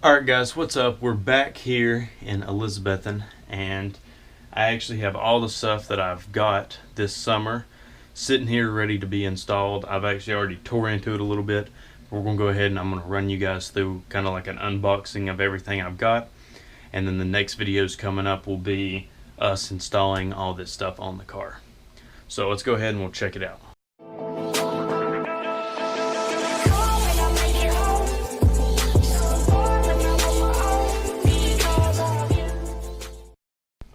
Alright guys, what's up? We're back here in Elizabethan, and I actually have all the stuff that I've got this summer sitting here ready to be installed. I've actually already tore into it a little bit. We're going to go ahead and I'm going to run you guys through kind of like an unboxing of everything I've got, and then the next videos coming up will be us installing all this stuff on the car. So let's go ahead and we'll check it out.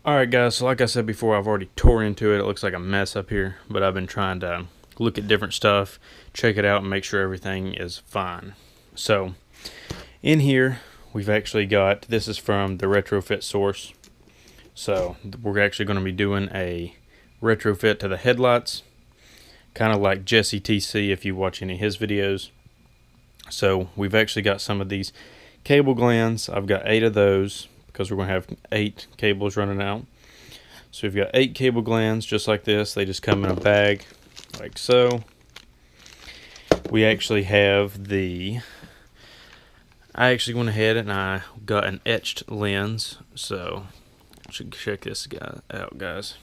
Alright guys, so like I said before, I've already tore into it. It looks like a mess up here, but I've been trying to look at different stuff, check it out, and make sure everything is fine. So, in here, we've actually got, this is from the retrofit source. So, we're actually going to be doing a retrofit to the headlights, kind of like Jesse TC if you watch any of his videos. So, we've actually got some of these cable glands. I've got 8 of those, because we're going to have 8 cables running out. So we've got 8 cable glands just like this. They just come in a bag like so. We actually have the, I actually went ahead and I got an etched lens. So I should check this guy out, guys.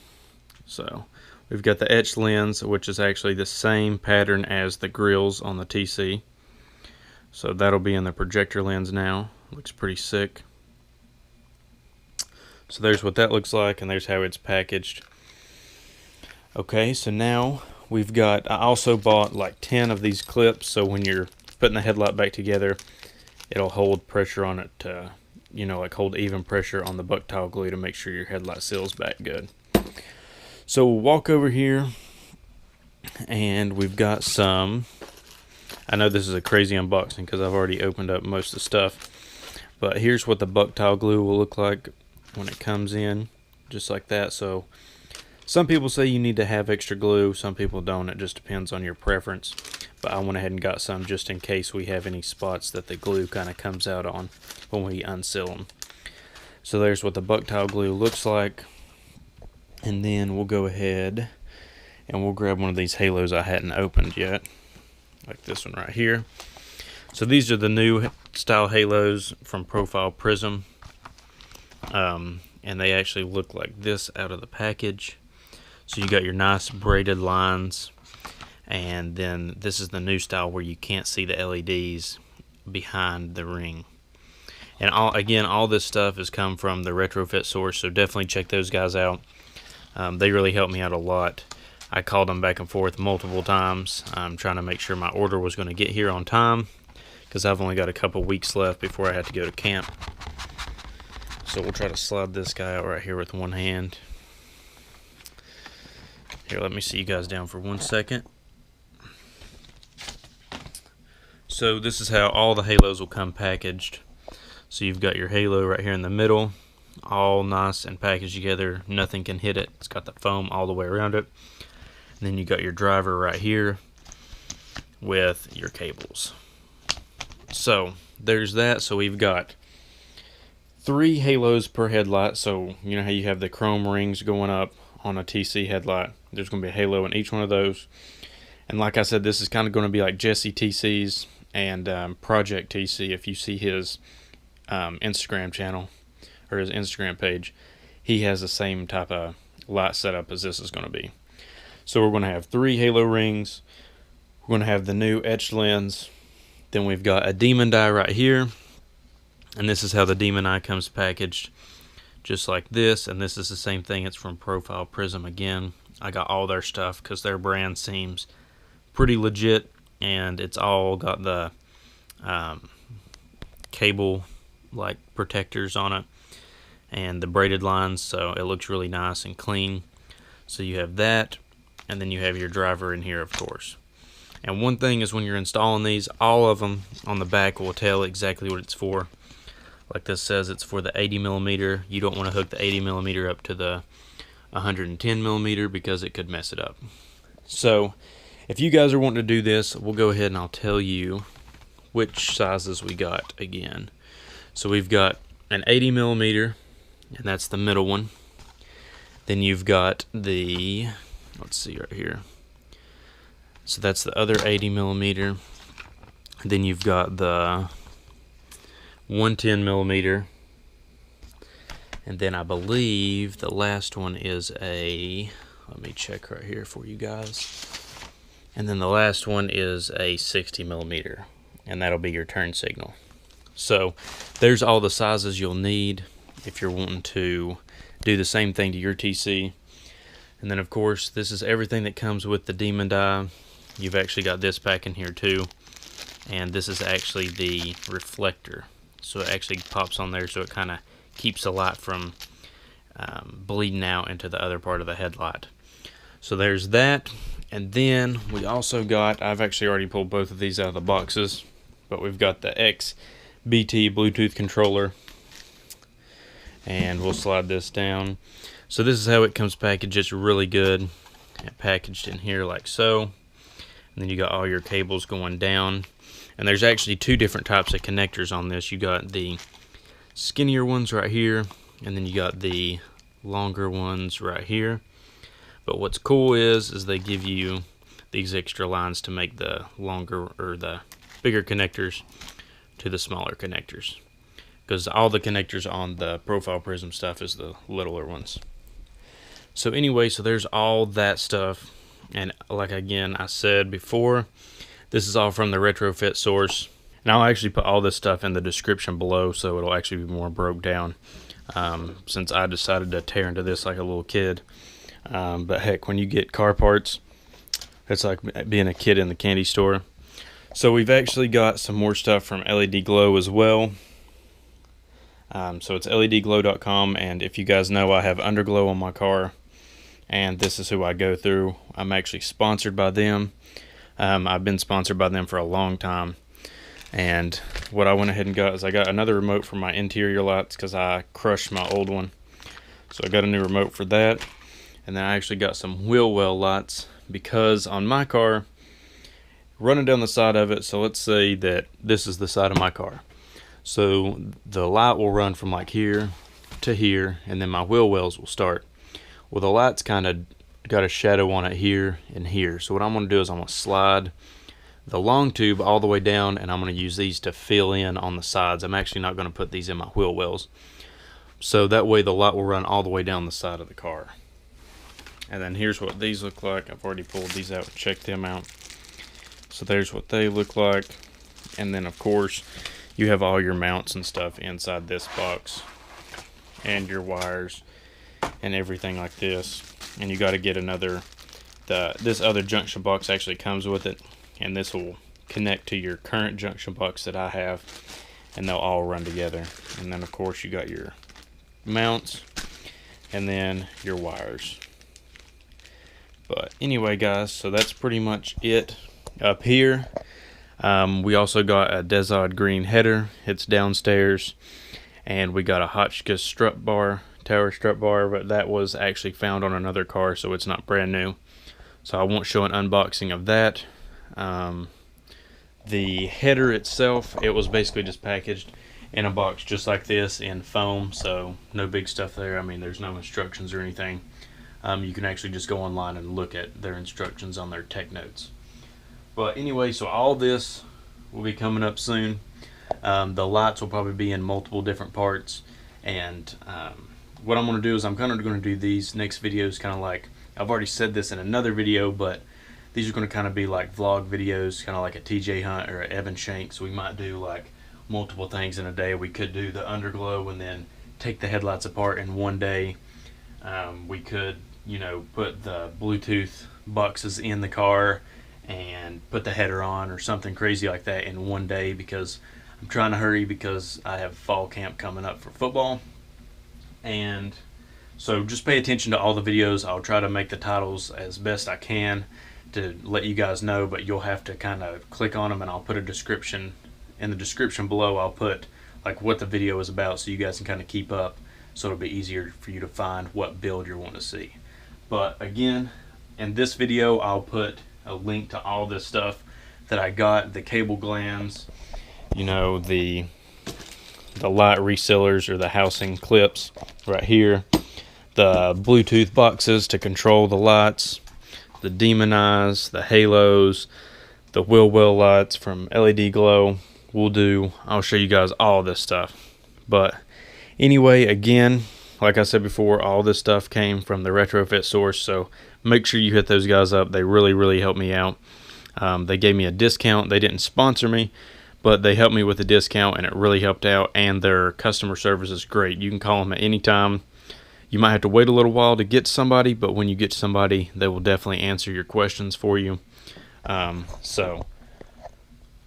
So we've got the etched lens, which is actually the same pattern as the grills on the TC. So that'll be in the projector lens now. Looks pretty sick. So there's what that looks like, and there's how it's packaged. Okay, so now we've got, I also bought like 10 of these clips, so when you're putting the headlight back together, it'll hold pressure on it to, you know, like hold even pressure on the buck-tile glue to make sure your headlight seals back good. So we'll walk over here, and we've got some, I know this is a crazy unboxing because I've already opened up most of the stuff, but here's what the buck-tile glue will look like when it comes in, just like that. So some people say you need to have extra glue, some people don't. It just depends on your preference, but I went ahead and got some just in case we have any spots that the glue kind of comes out on when we unseal them. So there's what the buck-tile glue looks like, and then we'll go ahead and we'll grab one of these halos I hadn't opened yet, like this one right here. So these are the new style halos from Profile Prism. And they actually look like this out of the package. So you got your nice braided lines, and then this is the new style where you can't see the LEDs behind the ring. And all this stuff has come from the retrofit source, so definitely check those guys out. They really helped me out a lot. I called them back and forth multiple times. I'm trying to make sure my order was going to get here on time, because I've only got a couple weeks left before I have to go to camp. So we'll try to slide this guy out right here with one hand. Here, let me see you guys down for 1 second. So this is how all the halos will come packaged. So you've got your halo right here in the middle, all nice and packaged together. Nothing can hit it. It's got the foam all the way around it. And then you got your driver right here with your cables. So there's that. So we've got 3 halos per headlight. So you know how you have the chrome rings going up on a TC headlight. There's going to be a halo in each one of those. And like I said, this is kind of going to be like Jesse TC's and Project TC. If you see his Instagram channel or his Instagram page, he has the same type of light setup as this is going to be. So we're going to have 3 halo rings. We're going to have the new etched lens. Then we've got a demon die right here. And this is how the demon eye comes packaged, just like this. And this is the same thing. It's from Profile Prism again. I got all their stuff because their brand seems pretty legit, and it's all got the cable like protectors on it and the braided lines, so it looks really nice and clean. So you have that, and then you have your driver in here, of course. And one thing is, when you're installing these, all of them on the back will tell exactly what it's for. Like this says, it's for the 80mm. You don't want to hook the 80mm up to the 110mm because it could mess it up. So if you guys are wanting to do this, we'll go ahead and I'll tell you which sizes we got again. So we've got an 80mm, and that's the middle one. Then you've got the, let's see right here. So that's the other 80mm. Then you've got the 110 millimeter, and then I believe the last one is a, let me check right here for you guys, and then the last one is a 60 millimeter, and that'll be your turn signal. So there's all the sizes you'll need if you're wanting to do the same thing to your TC. And then of course this is everything that comes with the Demon die. You've actually got this pack in here too, and this is actually the reflector, so it actually pops on there, so it kind of keeps the light from bleeding out into the other part of the headlight. So there's that. And then we also got, I've actually already pulled both of these out of the boxes, but we've got the XBT Bluetooth controller, and we'll slide this down. So this is how it comes packaged. It's really good. Packaged in here like so, and then you got all your cables going down. And there's actually two different types of connectors on this. You got the skinnier ones right here, and then you got the longer ones right here. But what's cool is they give you these extra lines to make the longer or the bigger connectors to the smaller connectors, because all the connectors on the Profile Prism stuff is the littler ones. So anyway, so there's all that stuff, and like again I said before, this is all from the retrofit source. And I'll actually put all this stuff in the description below, so it'll actually be more broke down, since I decided to tear into this like a little kid. But heck, when you get car parts, it's like being a kid in the candy store. So we've actually got some more stuff from LEDGlow as well. So it's LEDGlow.com, and if you guys know, I have underglow on my car, and this is who I go through. I'm actually sponsored by them. I've been sponsored by them for a long time. And what I went ahead and got is I got another remote for my interior lights, because I crushed my old one. So I got a new remote for that. And then I actually got some wheel well lights, because on my car, running down the side of it, so let's say that this is the side of my car. So the light will run from like here to here, and then my wheel wells will start. Well, the light's kind of got a shadow on it here and here. So what I'm going to do is I'm going to slide the long tube all the way down, and I'm going to use these to fill in on the sides. I'm actually not going to put these in my wheel wells, so that way the light will run all the way down the side of the car. And then here's what these look like. I've already pulled these out and checked them out. So there's what they look like. And then of course you have all your mounts and stuff inside this box, and your wires and everything like this. And you got to get another, this other junction box actually comes with it, and this will connect to your current junction box that I have, and they'll all run together. And then of course you got your mounts and then your wires. But anyway guys, so that's pretty much it up here. We also got a Desod green header. It's downstairs. And we got a Hotchkiss strut bar, tower strut bar, but that was actually found on another car, so it's not brand new. So I won't show an unboxing of that. The header itself, it was basically just packaged in a box just like this in foam, so no big stuff there. I mean, there's no instructions or anything. You can actually just go online and look at their instructions on their tech notes. But anyway, so all this will be coming up soon. The lights will probably be in multiple different parts, and what I'm going to do is I'm kind of going to do these next videos kind of like, I've already said this in another video, but these are going to kind of be like vlog videos, kind of like a TJ Hunt or a Evan Shanks. We might do like multiple things in a day. We could do the underglow and then take the headlights apart in one day. We could, you know, put the Bluetooth boxes in the car and put the header on or something crazy like that in one day, because I'm trying to hurry because I have fall camp coming up for football. And so just pay attention to all the videos. I'll try to make the titles as best I can to let you guys know, but you'll have to kind of click on them, and I'll put a description in the description below. I'll put like what the video is about, so you guys can kind of keep up, so it'll be easier for you to find what build you're wanting to see. But again, in this video I'll put a link to all this stuff that I got, the cable glands, you know, the light resealers or the housing clips right here, the Bluetooth boxes to control the lights, the demon eyes, the halos, the wheel well lights from LEDGlow, I'll show you guys all this stuff. But anyway, again, like I said before, all this stuff came from the retrofit source, so make sure you hit those guys up. They really helped me out. They gave me a discount. They didn't sponsor me, but they helped me with a discount, and it really helped out. And their customer service is great. You can call them at any time. You might have to wait a little while to get somebody, but when you get somebody, they will definitely answer your questions for you. So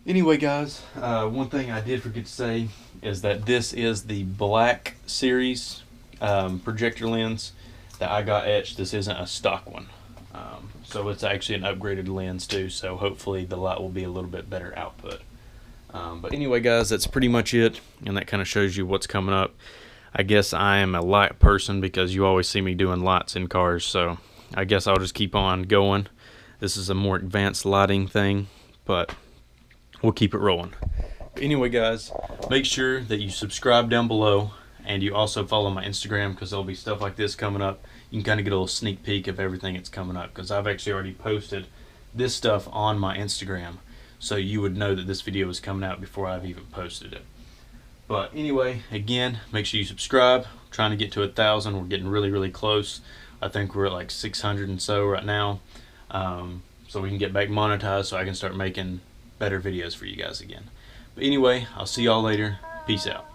anyway, guys, one thing I did forget to say is that this is the Black Series projector lens that I got etched. This isn't a stock one. So it's actually an upgraded lens too, so hopefully the light will be a little bit better output. But anyway, guys, that's pretty much it, and that kind of shows you what's coming up. I guess I am a light person because you always see me doing lights in cars, so I guess I'll just keep on going. This is a more advanced lighting thing, but we'll keep it rolling. But anyway, guys, make sure that you subscribe down below, and you also follow my Instagram because there'll be stuff like this coming up. You can kind of get a little sneak peek of everything that's coming up, because I've actually already posted this stuff on my Instagram, so you would know that this video is coming out before I've even posted it. But anyway, again, make sure you subscribe. I'm trying to get to 1,000. We're getting really close. I think we're at like 600 and so right now, so we can get back monetized so I can start making better videos for you guys again. But anyway, I'll see y'all later. Peace out.